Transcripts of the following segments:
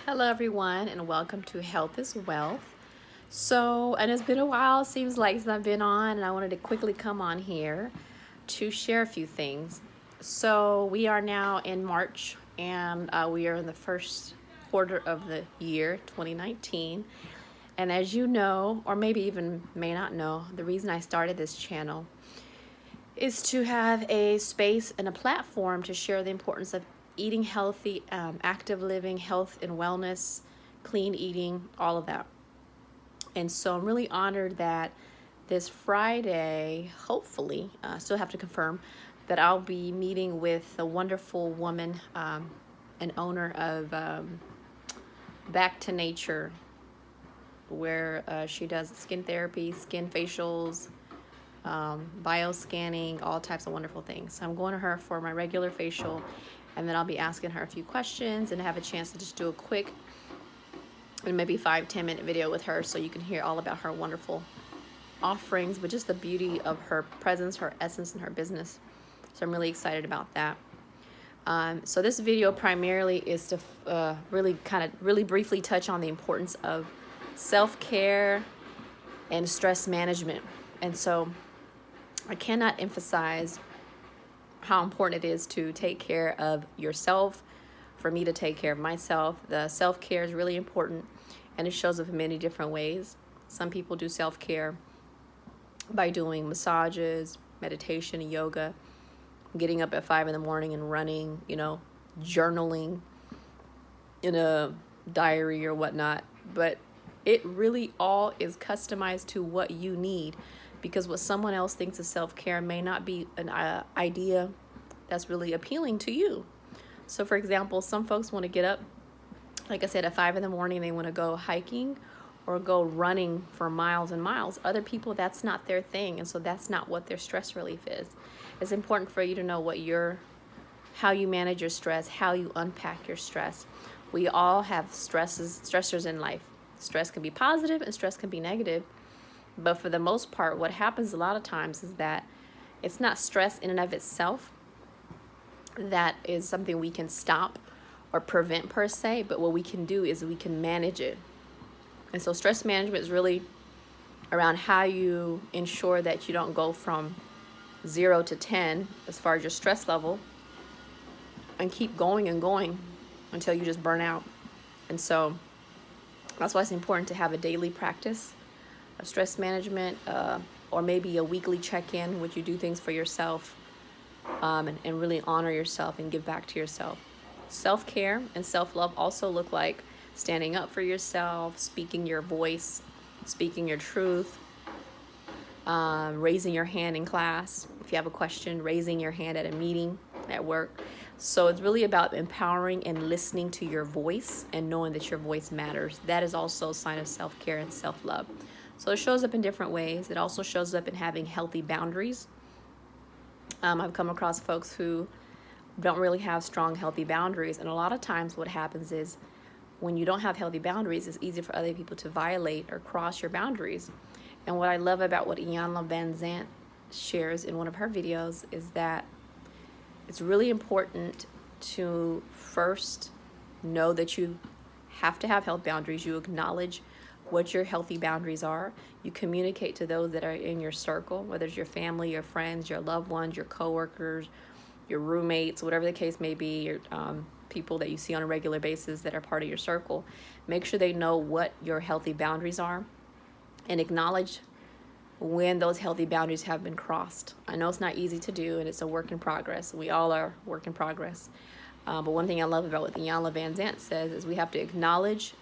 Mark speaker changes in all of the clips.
Speaker 1: Hello everyone and welcome to Health is Wealth. And it's been a while, seems like, since I've been on, and I wanted to quickly come on here to share a few things. So we are now in March and we are in the first quarter of the year 2019. And as you know, or maybe even may not know, the reason I started this channel is to have a space and a platform to share the importance of eating healthy, active living, health and wellness, clean eating, all of that. And so I'm really honored that this Friday, hopefully, still have to confirm, that I'll be meeting with a wonderful woman, an owner of Back to Nature, where she does skin therapy, skin facials, bioscanning, all types of wonderful things. So I'm going to her for my regular facial, and then I'll be asking her a few questions and have a chance to just do a quick and maybe 5-10 minute video with her so you can hear all about her wonderful offerings, but just the beauty of her presence, her essence, and her business. So I'm really excited about that. So this video primarily is to really briefly touch on the importance of self-care and stress management. And so I cannot emphasize how important it is to take care of yourself, for me to take care of myself. The self-care is really important, and it shows up in many different ways. Some people do self-care by doing massages, meditation, yoga, getting up at 5 in the morning and running, journaling in a diary or whatnot. But it really all is customized to what you need, because what someone else thinks of self-care may not be an idea that's really appealing to you. So for example, some folks want to get up, like I said, at 5 in the morning, they want to go hiking or go running for miles and miles. Other people, that's not their thing, and so that's not what their stress relief is. It's important for you to know how you manage your stress, how you unpack your stress. We all have stressors in life. Stress can be positive and stress can be negative. But for the most part, what happens a lot of times is that it's not stress in and of itself that is something we can stop or prevent per se, but what we can do is we can manage it. And so stress management is really around how you ensure that you don't go from 0 to 10 as far as your stress level and keep going and going until you just burn out. And so that's why it's important to have a daily practice of stress management, or maybe a weekly check-in, which you do things for yourself, and really honor yourself and give back to yourself. Self-care and self-love also look like standing up for yourself, speaking your voice, speaking your truth, raising your hand in class. If you have a question, raising your hand at a meeting, at work. So it's really about empowering and listening to your voice and knowing that your voice matters. That is also a sign of self-care and self-love. So it shows up in different ways. It also shows up in having healthy boundaries. I've come across folks who don't really have strong, healthy boundaries. And a lot of times what happens is when you don't have healthy boundaries, it's easy for other people to violate or cross your boundaries. And what I love about what Iyanla Van Zant shares in one of her videos is that it's really important to first know that you have to have health boundaries. You acknowledge what your healthy boundaries are. You communicate to those that are in your circle, whether it's your family, your friends, your loved ones, your coworkers, your roommates, whatever the case may be, your people that you see on a regular basis that are part of your circle. Make sure they know what your healthy boundaries are and acknowledge when those healthy boundaries have been crossed. I know it's not easy to do, and it's a work in progress. We all are work in progress. But one thing I love about what Iyanla Van Zant says is we have to acknowledge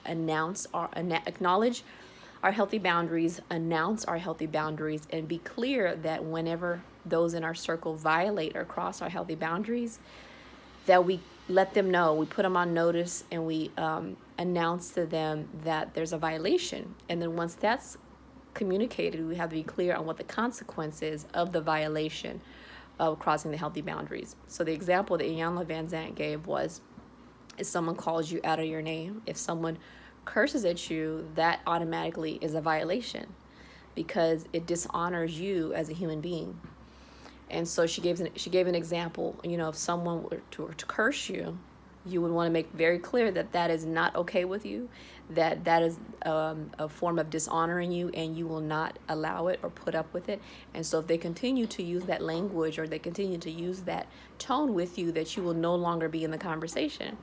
Speaker 1: our healthy boundaries, announce our healthy boundaries, and be clear that whenever those in our circle violate or cross our healthy boundaries, that we let them know, we put them on notice, and we announce to them that there's a violation. And then once that's communicated, we have to be clear on what the consequence is of the violation of crossing the healthy boundaries. So the example that Iyanla Van Zant gave was, if someone calls you out of your name, if someone curses at you, that automatically is a violation because it dishonors you as a human being. And so she gave an example, if someone were to curse you, you would want to make very clear that that is not okay with you, that that is a form of dishonoring you, and you will not allow it or put up with it. And so if they continue to use that language or they continue to use that tone with you, that you will no longer be in the conversation,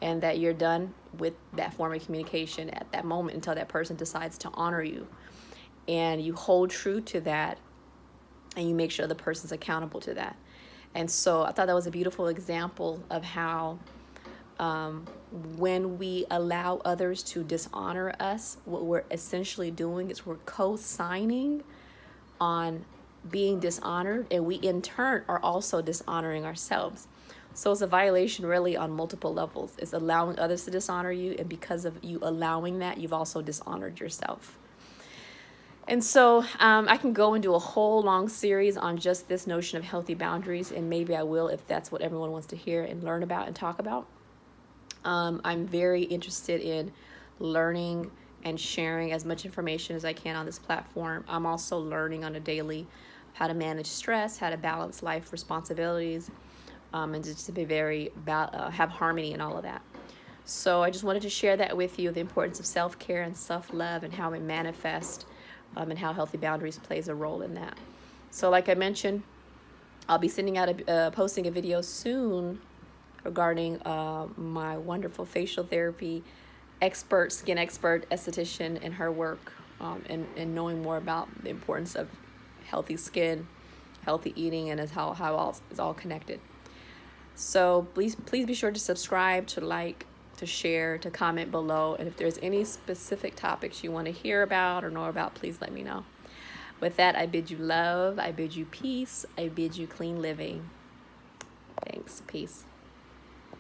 Speaker 1: and that you're done with that form of communication at that moment until that person decides to honor you. And you hold true to that, and you make sure the person's accountable to that. And so I thought that was a beautiful example of how when we allow others to dishonor us, what we're essentially doing is we're co-signing on being dishonored, and we in turn are also dishonoring ourselves. So it's a violation really on multiple levels. It's allowing others to dishonor you, and because of you allowing that, you've also dishonored yourself. And so I can go and do a whole long series on just this notion of healthy boundaries, and maybe I will if that's what everyone wants to hear and learn about and talk about. I'm very interested in learning and sharing as much information as I can on this platform. I'm also learning on a daily how to manage stress, how to balance life responsibilities, and just to be have harmony and all of that. So I just wanted to share that with you, the importance of self-care and self-love and how it manifests, and how healthy boundaries plays a role in that. So like I mentioned, I'll be sending out posting a video soon regarding my wonderful facial therapy expert, skin expert, esthetician, and her work, and knowing more about the importance of healthy skin, healthy eating, and how all is all connected. So please be sure to subscribe, to like, to share, to comment below, and if there's any specific topics you want to hear about or know about, please let me know. With that, I bid you love, I bid you peace, I bid you clean living. Thanks. Peace.